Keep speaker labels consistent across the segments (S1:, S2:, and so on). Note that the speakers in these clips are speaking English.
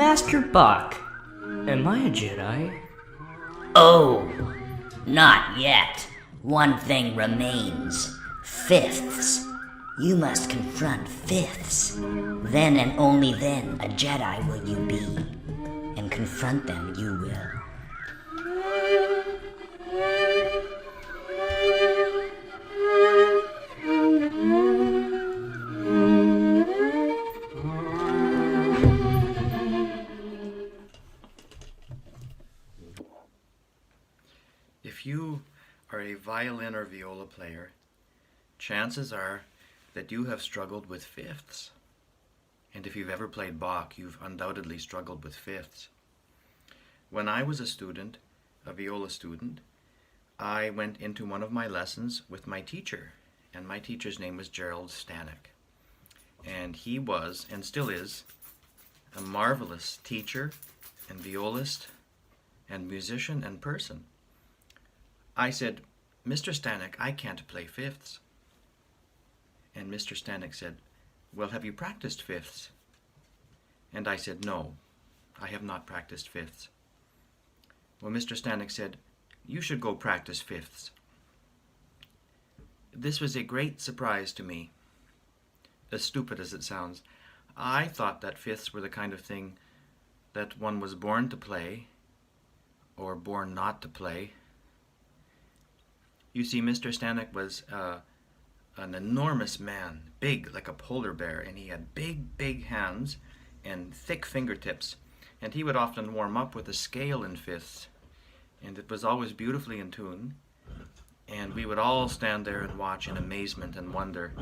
S1: Master Bach, am I a Jedi?
S2: Oh, not yet. One thing remains. Fifths. You must confront fifths. Then and only then a Jedi will you be. And confront them you will.
S3: If you are a violin or viola player, chances are that you have struggled with fifths. And if you've ever played Bach, you've undoubtedly struggled with fifths. When I was a student, a viola student, I went into one of my lessons with my teacher, and my teacher's name was Gerald Stanek. And he was, and still is, a marvelous teacher and violist and musician and person. I said, "Mr. Stanek, I can't play fifths." And Mr. Stanek said, "Well, have you practiced fifths?" And I said, "No, I have not practiced fifths." Well, Mr. Stanek said, "You should go practice fifths." This was a great surprise to me, as stupid as it sounds. I thought that fifths were the kind of thing that one was born to play, or born not to play. You see, Mr. Stanek was an enormous man, big like a polar bear, and he had big, big hands and thick fingertips. And he would often warm up with a scale in fifths, and it was always beautifully in tune. And we would all stand there and watch in amazement and wonder.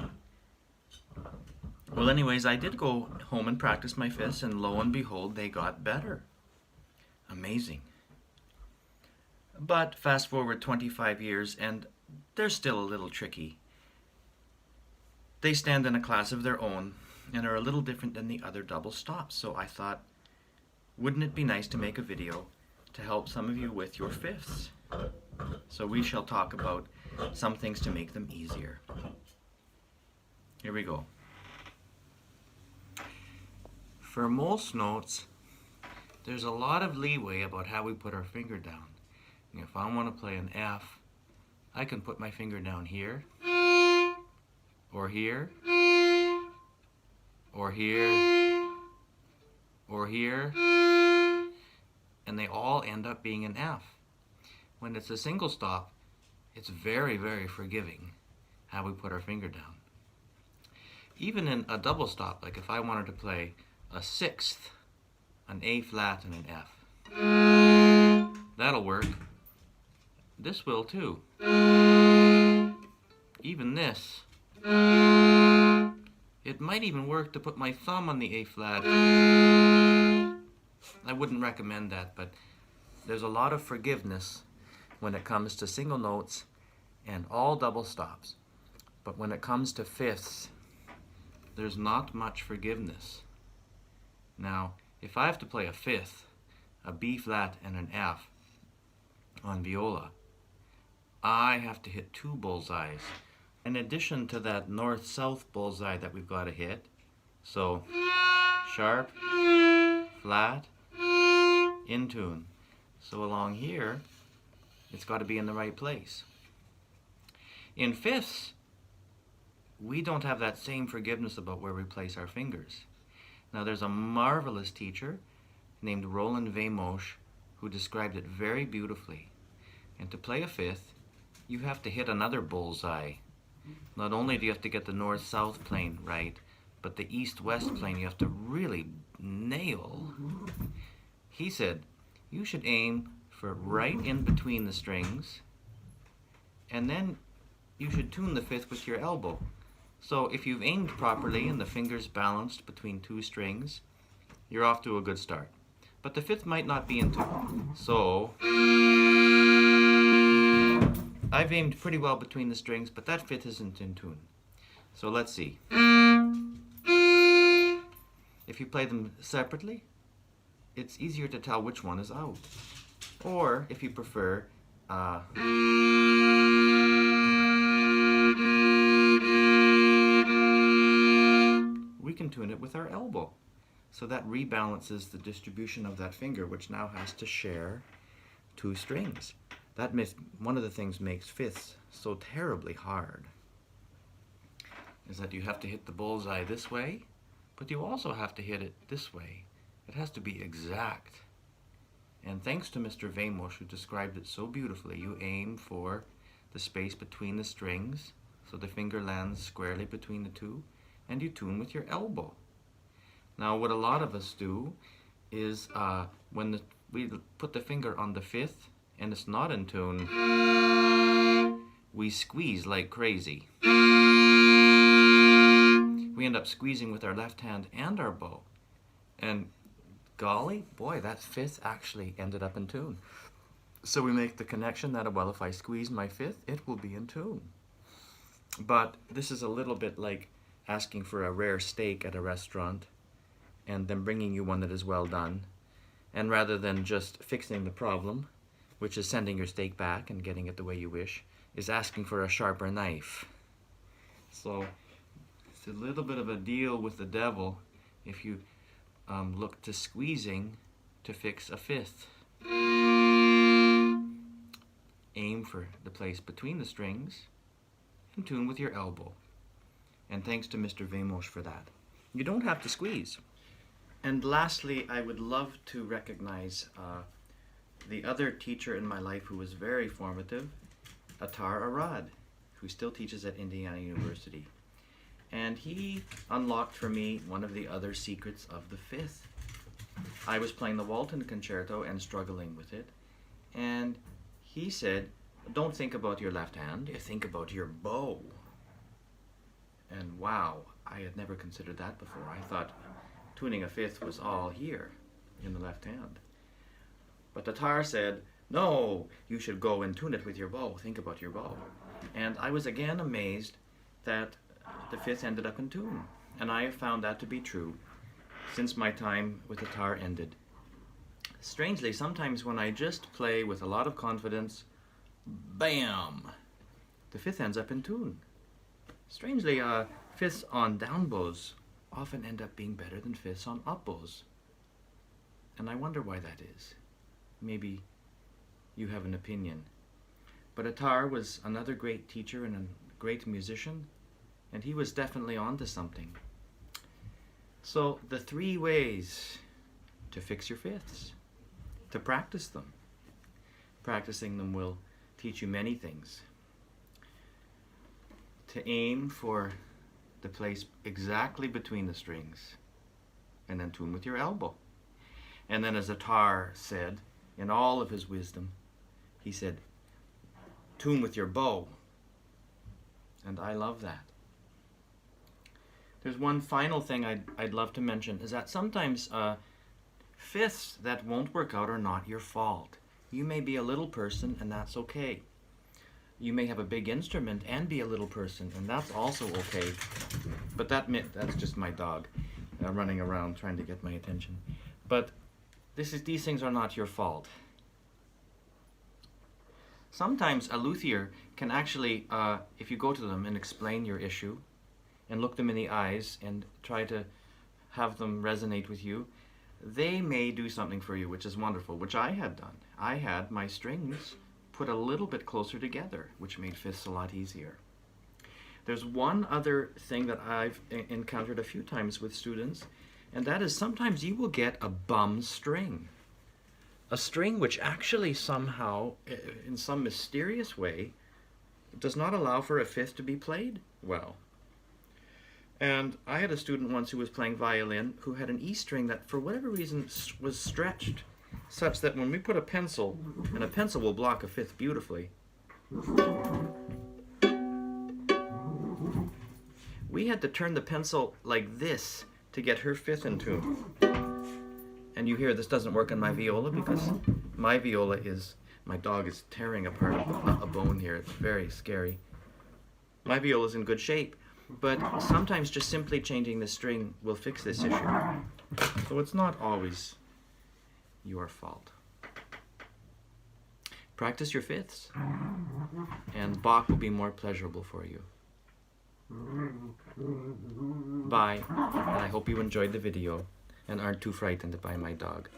S3: Well, anyways, I did go home and practice my fifths, and lo and behold, they got better. Amazing. But fast forward 25 years, and they're still a little tricky. They stand in a class of their own and are a little different than the other double stops. So I thought, wouldn't it be nice to make a video to help some of you with your fifths? So we shall talk about some things to make them easier. Here we go. For most notes, there's a lot of leeway about how we put our finger down. If I want to play an F, I can put my finger down here, or here, or here, or here, and they all end up being an F. When it's a single stop, it's very, very forgiving how we put our finger down. Even in a double stop, like if I wanted to play a sixth, an A flat, and an F, that'll work. This will too. Even this. It might even work to put my thumb on the A flat. I wouldn't recommend that, but there's a lot of forgiveness when it comes to single notes and all double stops. But when it comes to fifths, there's not much forgiveness. Now, if I have to play a fifth, a B flat, and an F on viola, I have to hit 2 bullseyes. In addition to that north-south bullseye that we've got to hit, so sharp, flat, in tune. So along here, it's got to be in the right place. In fifths, we don't have that same forgiveness about where we place our fingers. Now there's a marvelous teacher named Roland Vamosh who described it very beautifully. And to play a fifth, you have to hit another bullseye. Not only do you have to get the north-south plane right, but the east-west plane you have to really nail. He said, you should aim for right in between the strings, and then you should tune the fifth with your elbow. So if you've aimed properly and the fingers balanced between 2 strings, you're off to a good start. But the fifth might not be in tune. So I've aimed pretty well between the strings, but that fifth isn't in tune. So let's see. If you play them separately, it's easier to tell which one is out. Or, if you prefer, we can tune it with our elbow. So that rebalances the distribution of that finger, which now has to share two strings. That makes, one of the things makes fifths so terribly hard, is that you have to hit the bullseye this way, but you also have to hit it this way. It has to be exact. And thanks to Mr. Vamos, who described it so beautifully, you aim for the space between the strings, so the finger lands squarely between the two, and you tune with your elbow. Now, what a lot of us do is when we put the finger on the fifth and it's not in tune, we squeeze like crazy. We end up squeezing with our left hand and our bow. And golly, boy, that fifth actually ended up in tune. So we make the connection that, well, if I squeeze my fifth, it will be in tune. But this is a little bit like asking for a rare steak at a restaurant and then bringing you one that is well done. And rather than just fixing the problem, which is sending your steak back and getting it the way you wish, is asking for a sharper knife. So it's a little bit of a deal with the devil if you look to squeezing to fix a fifth. Aim for the place between the strings and tune with your elbow. And thanks to Mr. Vamos for that. You don't have to squeeze. And lastly, I would love to recognize the other teacher in my life who was very formative, Attar Arad, who still teaches at Indiana University. And he unlocked for me one of the other secrets of the fifth. I was playing the Walton Concerto and struggling with it, and he said, don't think about your left hand, think about your bow. And wow, I had never considered that before. I thought tuning a fifth was all here in the left hand. But the tar said, no, you should go and tune it with your bow. Think about your bow. And I was again amazed that the fifth ended up in tune. And I have found that to be true since my time with the tar ended. Strangely, sometimes when I just play with a lot of confidence, bam, the fifth ends up in tune. Strangely, fifths on down bows often end up being better than fifths on up bows. And I wonder why that is. Maybe you have an opinion. But Attar was another great teacher and a great musician, and he was definitely onto something. So the 3 ways to fix your fifths: to practice them. Practicing them will teach you many things. To aim for the place exactly between the strings, and then tune with your elbow. And then, as Attar said, in all of his wisdom, he said, tune with your bow. And I love that. There's one final thing I'd love to mention, is that sometimes fifths that won't work out are not your fault. You may be a little person, and that's okay. You may have a big instrument and be a little person, and that's also okay. But that's just my dog running around trying to get my attention. But these things are not your fault. Sometimes a luthier can actually, if you go to them and explain your issue and look them in the eyes and try to have them resonate with you, they may do something for you, which is wonderful, which I had done. I had my strings put a little bit closer together, which made fifths a lot easier. There's one other thing that I've encountered a few times with students, and that is sometimes you will get a bum string. A string which actually somehow, in some mysterious way, does not allow for a fifth to be played well. And I had a student once who was playing violin who had an E string that for whatever reason was stretched such that when we put a pencil, and a pencil will block a fifth beautifully, we had to turn the pencil like this to get her fifth in tune. And you hear this doesn't work on my viola because my viola is, my dog is tearing apart a bone here. It's very scary. My viola is in good shape, but sometimes just simply changing the string will fix this issue. So it's not always your fault. Practice your fifths, and Bach will be more pleasurable for you. Bye, and I hope you enjoyed the video. and aren't too frightened by my dog.